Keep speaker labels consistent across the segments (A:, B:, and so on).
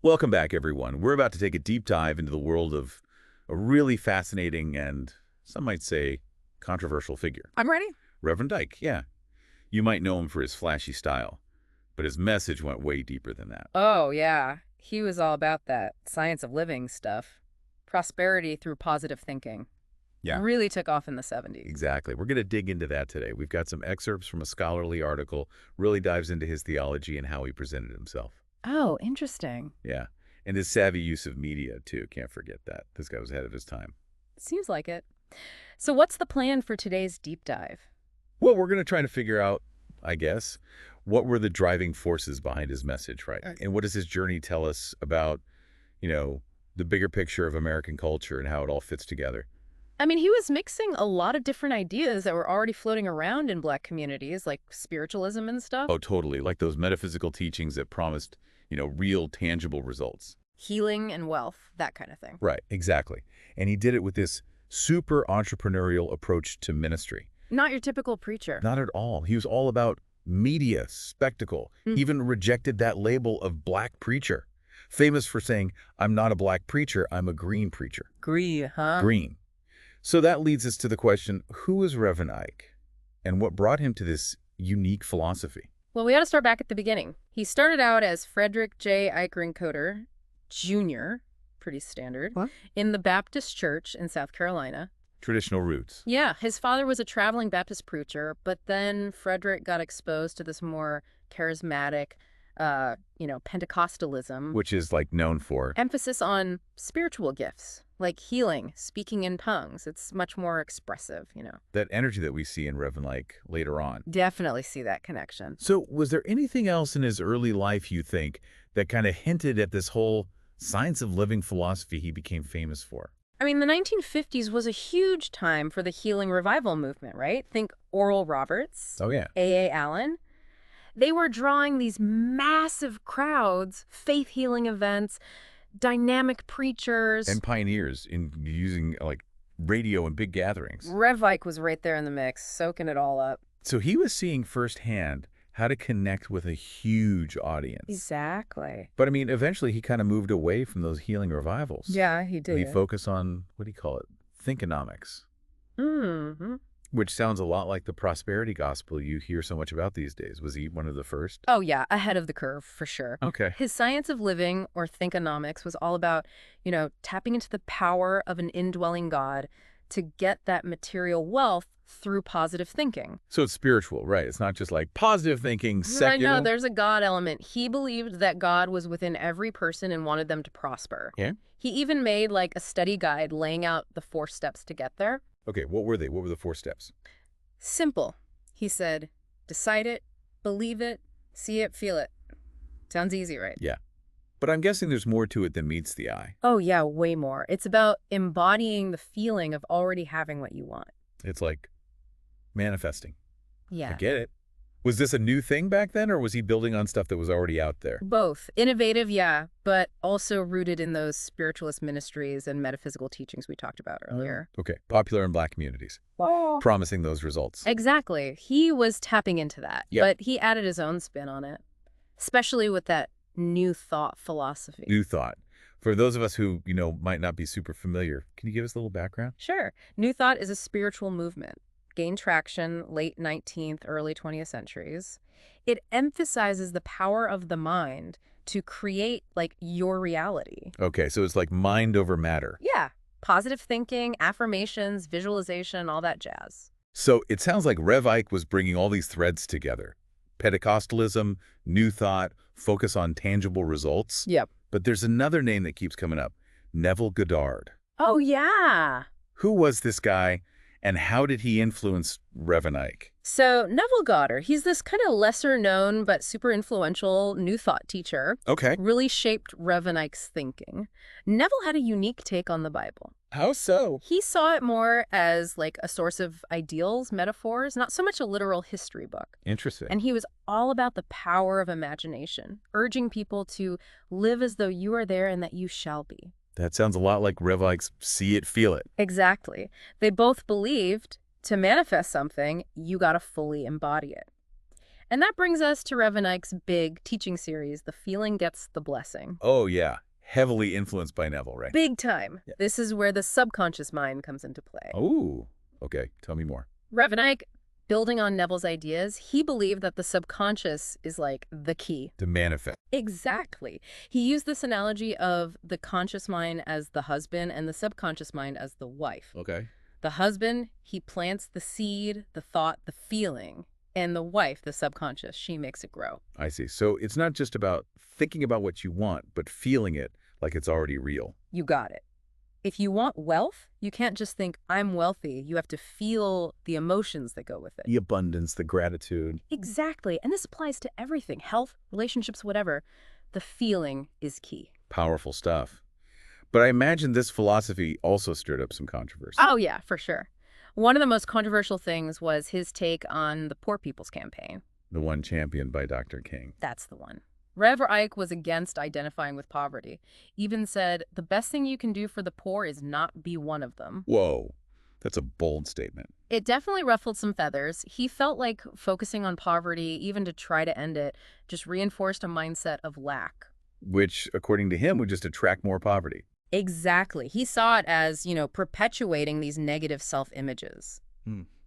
A: Welcome back, everyone. We're about to take a deep dive into the world of a really fascinating and, some might say, controversial figure.
B: I'm ready.
A: Reverend Ike, yeah. You might know him for his flashy style, but his message went way deeper than that.
B: Oh, yeah. He was all about that science of living stuff. Prosperity through positive thinking.
A: Yeah.
B: Really took off in the 70s.
A: Exactly. We're going to dig into that today. We've got some excerpts from a scholarly article, really dives into his theology and how he presented himself.
B: Oh, interesting.
A: Yeah. And his savvy use of media, too. Can't forget that. This guy was ahead of his time.
B: Seems like it. So what's the plan for today's deep dive?
A: Well, we're going to try to figure out, I guess, what were the driving forces behind his message, right? And what does his journey tell us about, the bigger picture of American culture and how it all fits together?
B: I mean, he was mixing a lot of different ideas that were already floating around in Black communities, like spiritualism and stuff.
A: Oh, totally. Like those metaphysical teachings that promised, real tangible results.
B: Healing and wealth, that kind of thing.
A: Right, exactly. And he did it with this super entrepreneurial approach to ministry.
B: Not your typical preacher.
A: Not at all. He was all about media, spectacle. He even rejected that label of black preacher. Famous for saying, I'm not a black preacher, I'm a green preacher.
B: Green, huh?
A: Green. So that leads us to the question, who is Reverend Ike? And what brought him to this unique philosophy?
B: Well, we got to start back at the beginning. He started out as Frederick J. Eikerenkoetter Jr., pretty standard, in the Baptist Church in South Carolina.
A: Traditional roots.
B: Yeah, his father was a traveling Baptist preacher, but then Frederick got exposed to this more charismatic, Pentecostalism.
A: Which is known for?
B: Emphasis on spiritual gifts, like healing, speaking in tongues. It's much more expressive,
A: That energy that we see in Reverend Ike later on.
B: Definitely see that connection.
A: So was there anything else in his early life, you think, that kind of hinted at this whole science of living philosophy he became famous for?
B: I mean, the 1950s was a huge time for the healing revival movement, right? Think Oral Roberts.
A: Oh, yeah.
B: A.A. Allen. They were drawing these massive crowds, faith healing events, dynamic preachers.
A: And pioneers in using radio and big gatherings.
B: Rev Ike was right there in the mix, soaking it all up.
A: So he was seeing firsthand how to connect with a huge audience.
B: Exactly.
A: But I mean, eventually he kind of moved away from those healing revivals.
B: Yeah, he did.
A: And he focused on, what do you call it? Thinkonomics.
B: Mm-hmm.
A: Which sounds a lot like the prosperity gospel you hear so much about these days. Was he one of the first?
B: Oh, yeah, ahead of the curve, for sure.
A: Okay.
B: His science of living, or thinkonomics, was all about, tapping into the power of an indwelling God to get that material wealth through positive thinking.
A: So it's spiritual, right? It's not just like positive thinking, secular.
B: I know, there's a God element. He believed that God was within every person and wanted them to prosper.
A: Yeah?
B: He even made a study guide laying out the 4 steps to get there.
A: Okay, what were they? What were the 4 steps?
B: Simple. He said, decide it, believe it, see it, feel it. Sounds easy, right?
A: Yeah. But I'm guessing there's more to it than meets the eye.
B: Oh, yeah, way more. It's about embodying the feeling of already having what you want.
A: It's like manifesting.
B: Yeah.
A: I get it. Was this a new thing back then, or was he building on stuff that was already out there?
B: Both. Innovative, yeah, but also rooted in those spiritualist ministries and metaphysical teachings we talked about earlier.
A: Okay. Popular in black communities.
B: Wow.
A: Promising those results.
B: Exactly. He was tapping into that,
A: Yep.
B: but he added his own spin on it, especially with that new thought philosophy.
A: New thought. For those of us who, might not be super familiar, can you give us a little background?
B: Sure. New Thought is a spiritual movement. Gained traction late 19th, early 20th centuries. It emphasizes the power of the mind to create, your reality.
A: Okay, so it's like mind over matter.
B: Yeah. Positive thinking, affirmations, visualization, all that jazz.
A: So it sounds like Rev Ike was bringing all these threads together. Pentecostalism, New Thought, focus on tangible results.
B: Yep.
A: But there's another name that keeps coming up, Neville Goddard.
B: Oh, yeah.
A: Who was this guy, and how did he influence Reverend Ike?
B: So Neville Goddard, he's this kind of lesser known but super influential New Thought teacher.
A: Okay.
B: Really shaped Reverend Ike's thinking. Neville had a unique take on the Bible.
A: How so?
B: He saw it more as a source of ideals, metaphors, not so much a literal history book.
A: Interesting.
B: And he was all about the power of imagination, urging people to live as though you are there and that you shall be.
A: That sounds a lot like Rev Ike's see it, feel it.
B: Exactly. They both believed to manifest something, you got to fully embody it. And that brings us to Reverend Ike's big teaching series, The Feeling Gets the Blessing.
A: Oh, yeah. Heavily influenced by Neville, right?
B: Big time.
A: Yeah.
B: This is where the subconscious mind comes into play.
A: Oh, okay. Tell me more.
B: Reverend Ike, building on Neville's ideas, he believed that the subconscious is like the key.
A: To manifest.
B: Exactly. He used this analogy of the conscious mind as the husband and the subconscious mind as the wife.
A: Okay.
B: The husband, he plants the seed, the thought, the feeling. And the wife, the subconscious, she makes it grow.
A: I see. So it's not just about thinking about what you want, but feeling it like it's already real.
B: You got it. If you want wealth, you can't just think, I'm wealthy. You have to feel the emotions that go with it.
A: The abundance, the gratitude.
B: Exactly. And this applies to everything, health, relationships, whatever. The feeling is key.
A: Powerful stuff. But I imagine this philosophy also stirred up some controversy.
B: Oh, yeah, for sure. One of the most controversial things was his take on the Poor People's Campaign.
A: The one championed by Dr. King.
B: That's the one. Reverend Ike was against identifying with poverty, even said the best thing you can do for the poor is not be one of them.
A: Whoa, that's a bold statement.
B: It definitely ruffled some feathers. He felt like focusing on poverty, even to try to end it, just reinforced a mindset of lack.
A: Which, according to him, would just attract more poverty.
B: Exactly. He saw it as, perpetuating these negative self-images,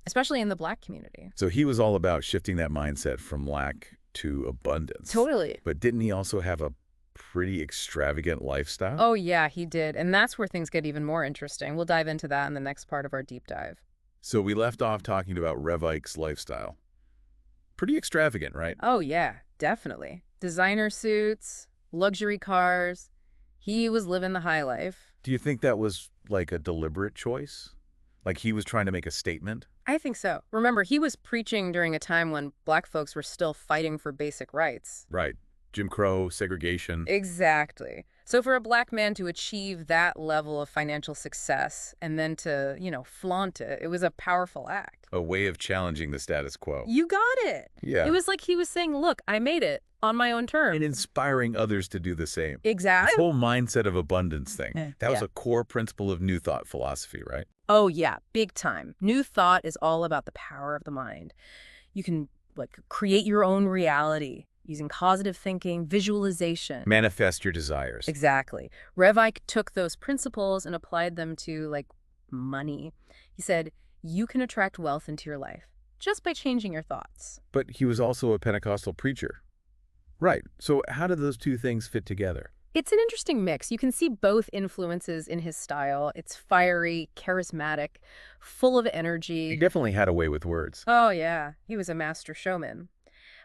B: especially in the Black community.
A: So he was all about shifting that mindset from lack to abundance.
B: Totally.
A: But didn't he also have a pretty extravagant lifestyle?
B: Oh, yeah, he did. And that's where things get even more interesting. We'll dive into that in the next part of our deep dive.
A: So we left off talking about Rev Ike's lifestyle. Pretty extravagant, right?
B: Oh, yeah, definitely. Designer suits, luxury cars. He was living the high life.
A: Do you think that was like a deliberate choice? Like he was trying to make a statement?
B: I think so. Remember, he was preaching during a time when Black folks were still fighting for basic rights.
A: Right. Jim Crow, segregation.
B: Exactly. So for a Black man to achieve that level of financial success and then to, flaunt it, it was a powerful act.
A: A way of challenging the status quo.
B: You got it.
A: Yeah.
B: It was like he was saying, look, I made it on my own terms.
A: And inspiring others to do the same.
B: Exactly.
A: This whole mindset of abundance thing. That was
B: Yeah.
A: a core principle of New Thought philosophy, right?
B: Oh, yeah, big time. New Thought is all about the power of the mind. You can, create your own reality using positive thinking, visualization.
A: Manifest your desires.
B: Exactly. Rev Ike took those principles and applied them to, money. He said, you can attract wealth into your life just by changing your thoughts.
A: But he was also a Pentecostal preacher. Right. So how did those two things fit together?
B: It's an interesting mix. You can see both influences in his style. It's fiery, charismatic, full of energy.
A: He definitely had a way with words.
B: Oh, yeah. He was a master showman.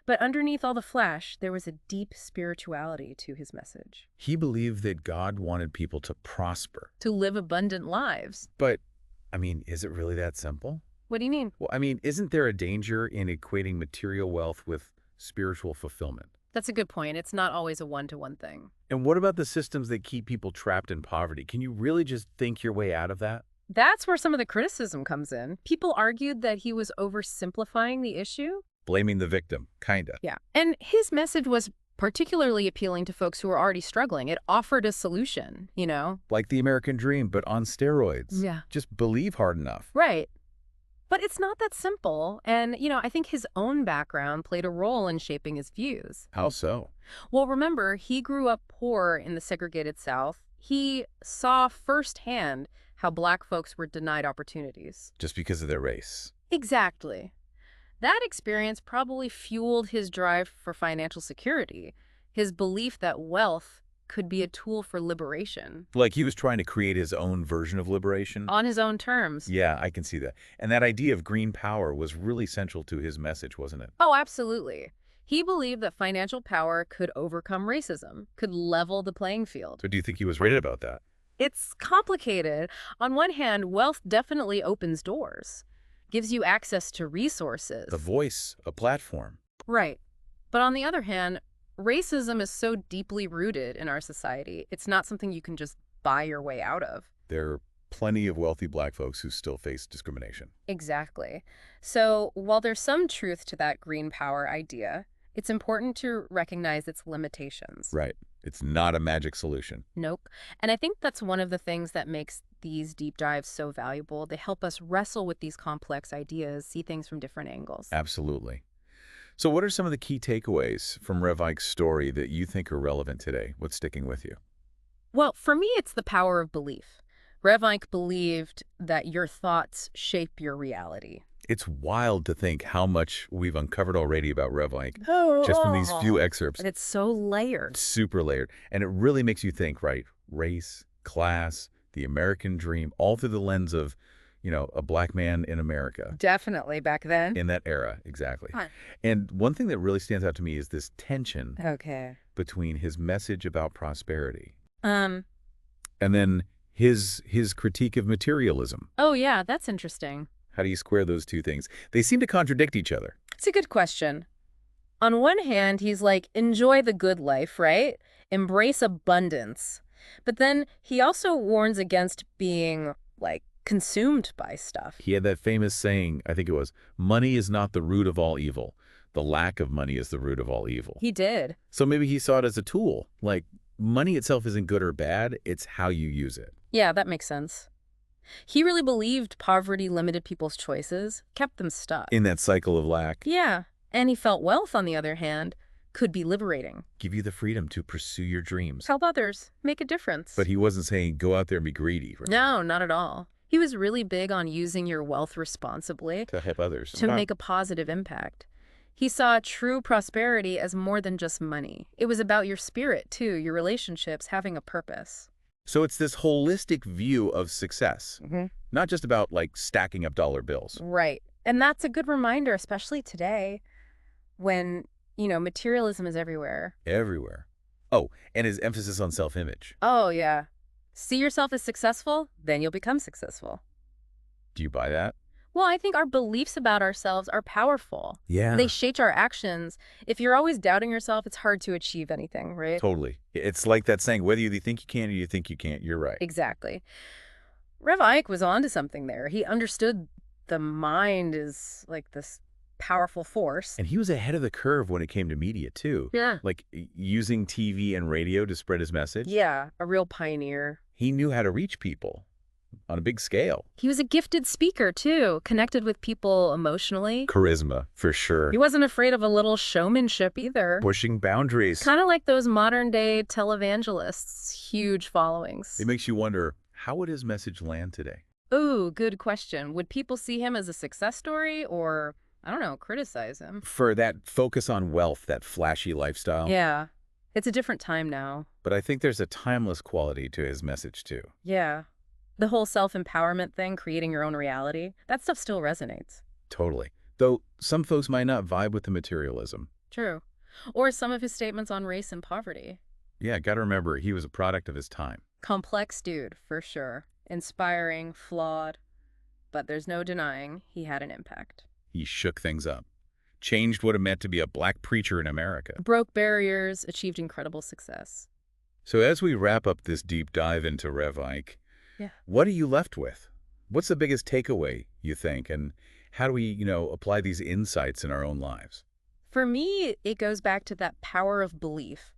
B: But underneath all the flash, there was a deep spirituality to his message.
A: He believed that God wanted people to prosper.
B: To live abundant lives.
A: But, is it really that simple?
B: What do you mean?
A: Well, isn't there a danger in equating material wealth with spiritual fulfillment?
B: That's a good point. It's not always a one-to-one thing.
A: And what about the systems that keep people trapped in poverty? Can you really just think your way out of that?
B: That's where some of the criticism comes in. People argued that he was oversimplifying the issue.
A: Blaming the victim, kinda.
B: Yeah. And his message was particularly appealing to folks who were already struggling. It offered a solution,
A: Like the American dream, but on steroids.
B: Yeah.
A: Just believe hard enough.
B: Right. But it's not that simple. And, I think his own background played a role in shaping his views.
A: How so?
B: Well, remember, he grew up poor in the segregated South. He saw firsthand how Black folks were denied opportunities.
A: Just because of their race.
B: Exactly. That experience probably fueled his drive for financial security, his belief that wealth could be a tool for liberation.
A: Like he was trying to create his own version of liberation?
B: On his own terms.
A: Yeah, I can see that. And that idea of green power was really central to his message, wasn't it?
B: Oh, absolutely. He believed that financial power could overcome racism, could level the playing field.
A: So do you think he was right about that?
B: It's complicated. On one hand, wealth definitely opens doors, gives you access to resources.
A: A voice, a platform.
B: Right. But on the other hand, racism is so deeply rooted in our society. It's not something you can just buy your way out of.
A: There are plenty of wealthy Black folks who still face discrimination.
B: Exactly. So while there's some truth to that green power idea, it's important to recognize its limitations.
A: Right. It's not a magic solution.
B: Nope. And I think that's one of the things that makes these deep dives so valuable. They help us wrestle with these complex ideas, see things from different angles.
A: Absolutely. So what are some of the key takeaways from Rev Ike's story that you think are relevant today? What's sticking with you?
B: Well, for me, it's the power of belief. Rev Ike believed that your thoughts shape your reality.
A: It's wild to think how much we've uncovered already about Rev Ike
B: Oh,
A: just from these few excerpts.
B: and it's so layered.
A: Super layered. And it really makes you think, right? Race, class, the American dream, all through the lens of, a black man in America.
B: Definitely back then.
A: In that era, exactly.
B: Huh.
A: And one thing that really stands out to me is this tension
B: Okay.
A: between his message about prosperity
B: Um,
A: and then his critique of materialism.
B: oh yeah, that's interesting.
A: How do you square those two things? They seem to contradict each other.
B: It's a good question. On one hand, he's like, enjoy the good life, right? Embrace abundance. But then he also warns against being, like, consumed by stuff.
A: He had that famous saying, I think it was, money is not the root of all evil. The lack of money is the root of all evil.
B: He did.
A: So maybe he saw it as a tool. Like, money itself isn't good or bad. It's how you use it.
B: Yeah, that makes sense. He really believed poverty limited people's choices, kept them stuck.
A: In that cycle of lack.
B: Yeah, and he felt wealth, on the other hand, could be liberating.
A: Give you the freedom to pursue your dreams.
B: Help others, make a difference.
A: But he wasn't saying go out there and be greedy. Right?
B: No, not at all. He was really big on using your wealth responsibly
A: To help others.
B: to make a positive impact. He saw true prosperity as more than just money. It was about your spirit, too, your relationships having a purpose.
A: So it's this holistic view of success, not just about, like, stacking up dollar bills.
B: Right. And that's a good reminder, especially today, when, materialism is everywhere.
A: Everywhere. Oh, and his emphasis on self-image.
B: Oh, yeah. See yourself as successful, then you'll become successful.
A: Do you buy that?
B: Well, I think our beliefs about ourselves are powerful.
A: Yeah.
B: They shape our actions. If you're always doubting yourself, it's hard to achieve anything, right?
A: Totally. It's like that saying, whether you think you can or you think you can't, you're right.
B: Exactly. Rev Ike was onto something there. He understood the mind is like this powerful force.
A: And he was ahead of the curve when it came to media, too.
B: Yeah.
A: Like, using TV and radio to spread his message.
B: Yeah, a real pioneer.
A: He knew how to reach people on a big scale.
B: He was a gifted speaker, too, connected with people emotionally.
A: Charisma, for sure.
B: He wasn't afraid of a little showmanship either.
A: Pushing boundaries.
B: Kind of like those modern-day televangelists, huge followings.
A: It makes you wonder, how would his message land today?
B: Ooh, good question. Would people see him as a success story or, I don't know, criticize him?
A: For that focus on wealth, that flashy lifestyle.
B: Yeah. It's a different time now.
A: But I think there's a timeless quality to his message, too.
B: Yeah. The whole self-empowerment thing, creating your own reality, that stuff still resonates.
A: Totally. Though some folks might not vibe with the materialism.
B: True. Or some of his statements on race and poverty.
A: Yeah, gotta remember, he was a product of his time.
B: Complex dude, for sure. Inspiring, flawed. But there's no denying he had an impact.
A: He shook things up. Changed what it meant to be a black preacher in America.
B: Broke barriers, achieved incredible success.
A: So as we wrap up this deep dive into Rev Ike, what are you left with? What's the biggest takeaway, you think? And how do we, apply these insights in our own lives?
B: For me, it goes back to that power of belief.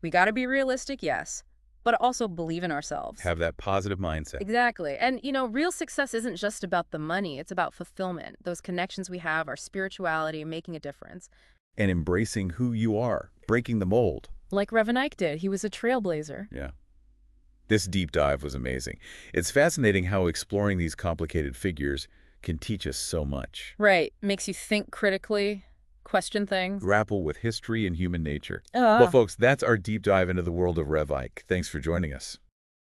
B: We got to be realistic, yes, but also believe in ourselves.
A: Have that positive mindset.
B: Exactly. And, real success isn't just about the money. It's about fulfillment, those connections we have, our spirituality, making a difference.
A: And embracing who you are, breaking the mold.
B: Like Reverend Ike did. He was a trailblazer.
A: Yeah. This deep dive was amazing. It's fascinating how exploring these complicated figures can teach us so much.
B: Right. Makes you think critically, question things.
A: Grapple with history and human nature. Well, folks, that's our deep dive into the world of Rev Ike. Thanks for joining us.